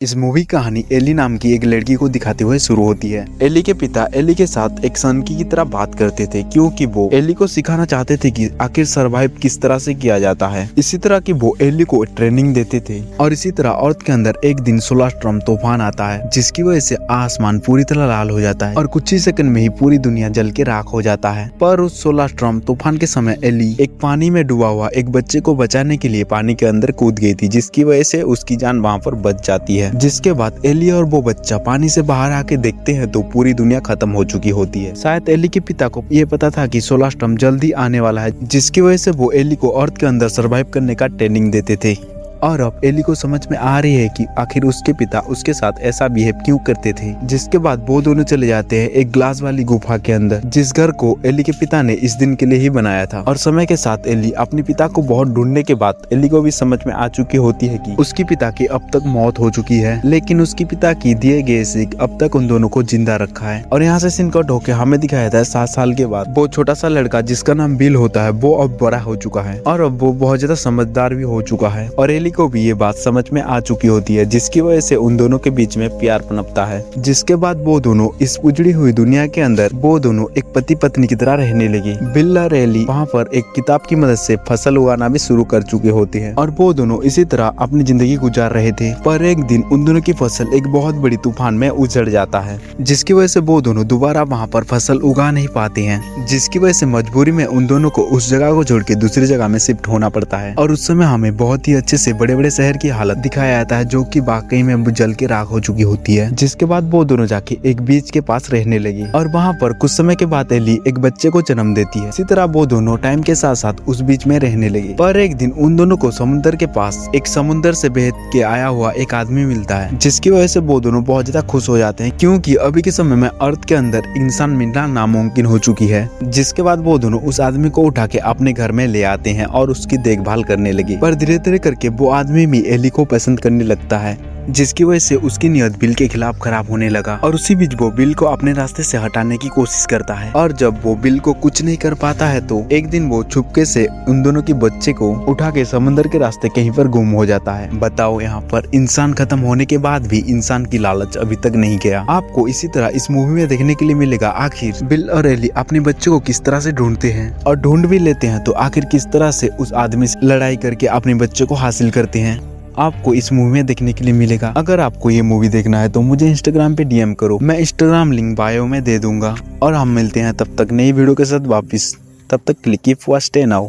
इस मूवी कहानी एली नाम की एक लड़की को दिखाते हुए शुरू होती है। एली के पिता एली के साथ एक सनकी की तरह बात करते थे क्योंकि वो एली को सिखाना चाहते थे कि आखिर सरवाइव किस तरह से किया जाता है। इसी तरह की वो एली को ट्रेनिंग देते थे और इसी तरह अर्थ के अंदर एक दिन सोलर स्टॉर्म तूफान आता है जिसकी वजह से आसमान पूरी तरह लाल हो जाता है और कुछ ही सेकंड में ही पूरी दुनिया जल के राख हो जाता है। पर उस सोलर स्टॉर्म तूफान के समय एली एक पानी में डूबा हुआ एक बच्चे को बचाने के लिए पानी के अंदर कूद गई थी जिसकी वजह से उसकी जान वहाँ पर बच जाती है। जिसके बाद एली और वो बच्चा पानी से बाहर आके देखते हैं तो पूरी दुनिया खत्म हो चुकी होती है। शायद एली के पिता को ये पता था कि सोलर स्टॉर्म जल्दी आने वाला है जिसकी वजह से वो एली को अर्थ के अंदर सरवाइव करने का ट्रेनिंग देते थे। और अब एली को समझ में आ रही है कि आखिर उसके पिता उसके साथ ऐसा बिहेव क्यों करते थे। जिसके बाद वो दोनों चले जाते हैं एक ग्लास वाली गुफा के अंदर जिस घर को एली के पिता ने इस दिन के लिए ही बनाया था। और समय के साथ एली अपने पिता को बहुत ढूंढने के बाद एली को भी समझ में आ चुकी होती है कि उसकी पिता की अब तक मौत हो चुकी है, लेकिन उसकी पिता की दिए गए सीख अब तक उन दोनों को जिंदा रखा है। और यहाँ से सीन कट होकर हमें दिखाया था 7 साल के बाद वो छोटा सा लड़का जिसका नाम बिल होता है वो अब बड़ा हो चुका है और अब वो बहुत ज्यादा समझदार भी हो चुका है और एली को भी ये बात समझ में आ चुकी होती है जिसकी वजह से उन दोनों के बीच में प्यार पनपता है। जिसके बाद वो दोनों इस उजड़ी हुई दुनिया के अंदर वो दोनों एक पति पत्नी की तरह रहने लगी। बिल और एली वहाँ पर एक किताब की मदद से फसल उगाना भी शुरू कर चुके होते हैं और वो दोनों इसी तरह अपनी जिंदगी गुजार रहे थे। पर एक दिन उन दोनों की फसल एक बहुत बड़ी तूफान में उजड़ जाता है जिसकी वजह से वो दोनों दोबारा वहाँ पर फसल उगा नहीं पाते हैं, जिसकी वजह से मजबूरी में उन दोनों को उस जगह को छोड़ के दूसरी जगह में शिफ्ट होना पड़ता है। और उस समय हमें बहुत ही अच्छे से बड़े बड़े शहर की हालत दिखाया जाता है जो कि वाकई में जल के राख हो चुकी होती है। जिसके बाद वो दोनों जाके एक बीच के पास रहने लगी और वहाँ पर कुछ समय के बाद एली एक बच्चे को जन्म देती है। इसी तरह वो दोनों टाइम के साथ साथ उस बीच में रहने लगे। पर एक दिन उन दोनों को समुद्र के पास एक समुद्र से बह के आया हुआ एक आदमी मिलता है जिसकी वजह से वो दोनों बहुत ज्यादा खुश हो जाते हैं क्योंकि अभी के समय में अर्थ के अंदर इंसान मिलना नामुमकिन हो चुकी है। जिसके बाद वो दोनों उस आदमी को उठा के अपने घर में ले आते हैं और उसकी देखभाल करने लगे। पर धीरे धीरे करके वो आदमी भी एली को पसंद करने लगता है जिसकी वजह से उसकी नियत बिल के खिलाफ खराब होने लगा और उसी बीच वो बिल को अपने रास्ते से हटाने की कोशिश करता है। और जब वो बिल को कुछ नहीं कर पाता है तो एक दिन वो छुपके से उन दोनों की बच्चे को उठा के समुद्र के रास्ते कहीं पर गुम हो जाता है। बताओ यहाँ पर इंसान खत्म होने के बाद भी इंसान की लालच अभी तक नहीं गया। आपको इसी तरह इस मूवी में देखने के लिए मिलेगा आखिर बिल और एली अपने बच्चे को किस तरह से ढूंढते हैं और ढूंढ भी लेते हैं तो आखिर किस तरह से उस आदमी से लड़ाई करके अपने बच्चे को हासिल करते हैं। आपको इस मूवी में देखने के लिए मिलेगा। अगर आपको ये मूवी देखना है तो मुझे इंस्टाग्राम पे डीएम करो, मैं इंस्टाग्राम लिंक बायो में दे दूंगा। और हम मिलते हैं तब तक नई वीडियो के साथ वापिस। तब तक क्लिक कीप स्टे नाउ।